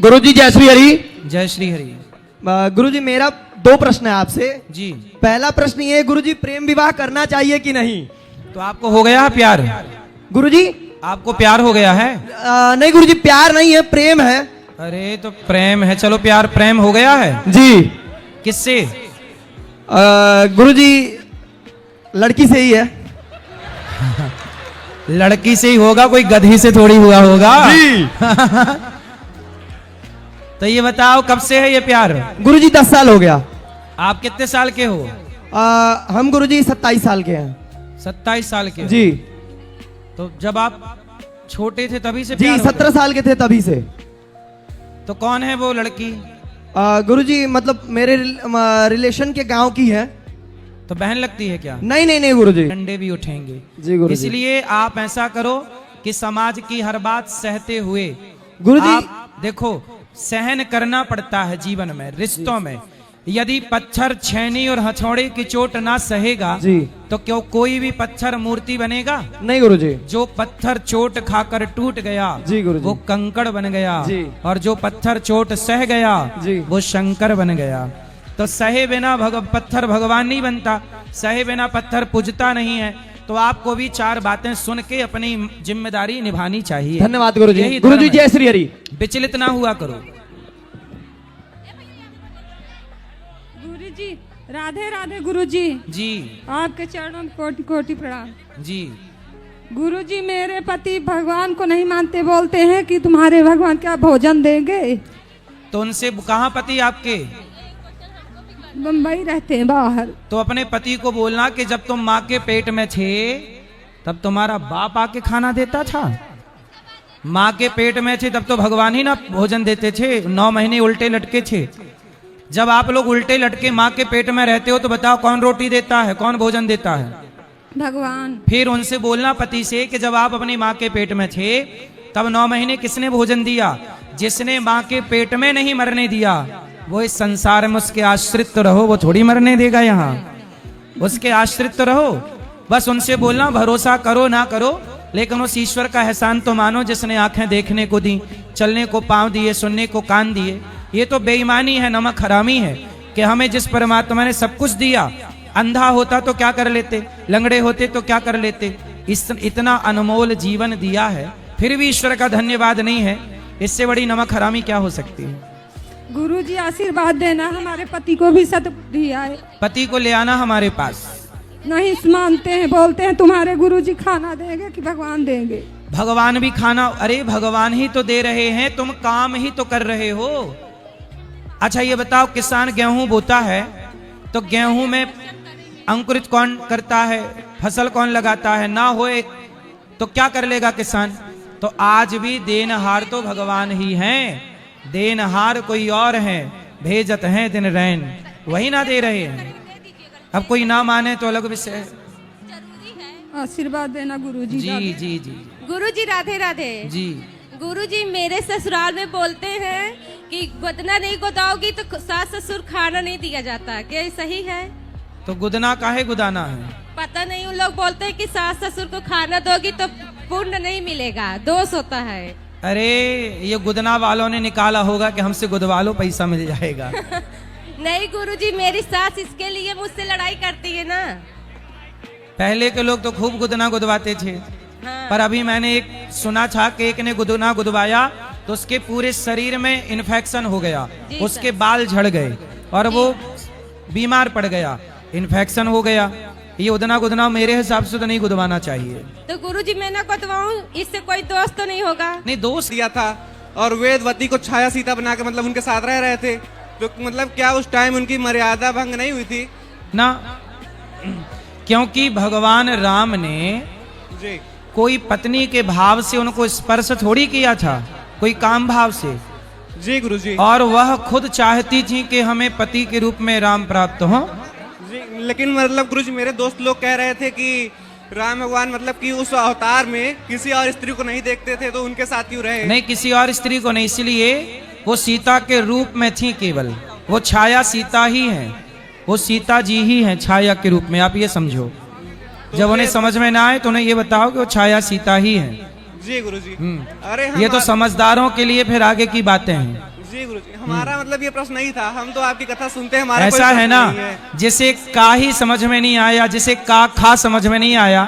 गुरुजी जय श्री हरि। जय श्री हरि। गुरुजी मेरा दो प्रश्न है आपसे जी। पहला प्रश्न ये है गुरुजी, प्रेम विवाह करना चाहिए कि नहीं? तो आपको हो गया है प्यार? गुरुजी आपको प्यार हो गया है? नहीं गुरुजी, प्यार नहीं है, प्रेम है। अरे तो प्रेम है, चलो प्यार प्रेम हो गया है जी। किससे? गुरुजी लड़की से ही है। लड़की से ही होगा, कोई गधी से थोड़ी हुआ होगा जी। तो ये बताओ कब से है ये प्यार? गुरुजी 10 साल हो गया। आप कितने साल के हो? हम गुरुजी 27 साल के हैं। 27 साल के हो? जी। तो जब आप छोटे थे तभी से जी प्यार हो 17 साल के थे तभी से। गया? तो कौन है वो लड़की? गुरुजी मतलब मेरे रिलेशन के गांव की है। तो बहन लगती है क्या? नहीं नहीं नहीं गुरुजी। डंडे भी उठेंगे। जी गुरुजी। इसलिए आप ऐसा करो कि समाज की हर बात सहते हुए गुरुजी आप देखो, सहन करना पड़ता है जीवन में, रिश्तों में। यदि पत्थर छेनी और हथौड़े की चोट ना सहेगा जी तो क्यों कोई भी पत्थर मूर्ति बनेगा? नहीं गुरुजी। जो पत्थर चोट खाकर टूट गया जी गुरुजी। वो कंकड़ बन गया जी। और जो पत्थर चोट सह गया जी। वो शंकर बन गया। तो सहे बिना पत्थर भगवान नहीं बनता, सहे बिना पत्थर पूजता नहीं है। तो आपको भी 4 बातें सुन के अपनी जिम्मेदारी निभानी चाहिए। धन्यवाद गुरुजी। यही गुरुजी धर्म है। जय श्री हरि। विचलित ना हुआ करो। गुरुजी राधे राधे। गुरुजी जी आपके चरणों में कोटि कोटि प्रणाम। जी। गुरुजी मेरे पति भगवान को नहीं मानते, बोलते हैं कि तुम्हारे भगवान क्या भोजन देंगे। तो उनसे कहाँ पति आपके? मुंबई रहते हैं बाहर। तो अपने पति को बोलना कि जब तुम माँ के पेट में थे तब तुम्हारा बाप आके खाना देता था। माँ के पेट में थे तब तो भगवान ही ना भोजन देते थे, 9 महीने उल्टे लटके थे। जब आप लोग उल्टे लटके माँ के पेट में रहते हो तो बताओ कौन रोटी देता है, कौन भोजन देता है? भगवान। फिर उनसे बोलना पति से कि जब आप अपनी माँ के पेट में थे तब 9 महीने किसने भोजन दिया? जिसने माँ के पेट में नहीं मरने दिया वो इस संसार में उसके आश्रित रहो, वो थोड़ी मरने देगा। यहाँ उसके आश्रित रहो। बस उनसे बोलना भरोसा करो ना करो, लेकिन उस ईश्वर का एहसान तो मानो जिसने आंखें देखने को दी, चलने को पांव दिए, सुनने को कान दिए। ये तो बेईमानी है, नमक हरामी है कि हमें जिस परमात्मा ने सब कुछ दिया, अंधा होता तो क्या कर लेते, लंगड़े होते तो क्या कर लेते, इतना अनमोल जीवन दिया है फिर भी ईश्वर का धन्यवाद नहीं है। इससे बड़ी नमक हरामी क्या हो सकती है? गुरुजी आशीर्वाद देना, हमारे पति को भी सद्बुद्धि आए। पति को ले आना हमारे पास। नहीं मानते हैं, बोलते हैं तुम्हारे गुरुजी खाना देंगे कि भगवान देंगे। भगवान भी खाना, अरे भगवान ही तो दे रहे हैं, तुम काम ही तो कर रहे हो। अच्छा ये बताओ, किसान गेहूं बोता है तो गेहूं में अंकुरित कौन करता है, फसल कौन लगाता है? ना होए तो क्या कर लेगा किसान? तो आज भी देनहार तो भगवान ही हैं, देनहार कोई और है, भेजत हैं दिन रैन, वही ना दे रहे हैं। अब कोई ना माने तो अलग विषय है। आशीर्वाद देना गुरुजी। जी जी जी। गुरुजी राधे राधे। जी। गुरुजी मेरे ससुराल में बोलते हैं कि गोदना नहीं गोदाओगी तो सास ससुर खाना नहीं दिया जाता, क्या ये सही है? तो गुदना काहे गुदाना है? पता नहीं, उन लोग बोलते हैं कि सास ससुर को खाना दोगी तो पुण्य नहीं मिलेगा, दोष होता है। अरे ये गुदना वालों ने निकाला होगा कि हमसे गुदवा लो, पैसा मिल जाएगा। नहीं गुरुजी, मेरी सास इसके लिए मुझसे लड़ाई करती है ना। पहले के लोग तो खूब गुदना गुदवाते थे। हाँ। पर अभी मैंने एक सुना था कि एक ने गुदना गुदवाया तो उसके पूरे शरीर में इन्फेक्शन हो गया, जी उसके बाल झड़ गए और वो बीमार पड़ गया, इन्फेक्शन हो गया। ये उदना गुदना मेरे हिसाब से तो नहीं गुदवाना चाहिए। तो गुरुजी मैं ना गोदवाऊं, इससे कोई दोष तो नहीं होगा? नहीं दोष दिया था और वेदवती को छाया सीता बना के मतलब उनके साथ रह रहे थे, तो मतलब क्या उस टाइम उनकी मर्यादा भंग नहीं हुई थी? ना, क्योंकि भगवान राम ने जी कोई पत्नी के भाव से उनको स्पर्श थोड़ी किया था, कोई काम भाव से। जी गुरुजी। और वह खुद चाहती थी कि हमें पति के रूप में राम प्राप्त हो। जी लेकिन मतलब गुरुजी मेरे दोस्त लोग कह रहे थे कि राम भगवान मतलब कि उस अवतार में किसी और स्त्री को नहीं देखते थे तो उनके साथ क्यों रहे? नहीं, किसी और स्त्री को नहीं, इसलिए वो सीता के रूप में थी केवल, वो छाया सीता ही है, वो सीता जी ही है छाया के रूप में। आप ये समझो, जब उन्हें समझ में ना आए तो उन्हें ये बताओ कि वो छाया सीता ही है। जी गुरुजी। अरे ये तो समझदारों के लिए फिर आगे की बातें हैं। हमारा मतलब ये प्रश्न नहीं था, हम तो आपकी कथा सुनते हैं, हमारा कोई ऐसा है प्रश्न ना, नहीं है। जिसे का ही समझ में नहीं आया, जिसे का खा समझ में नहीं आया,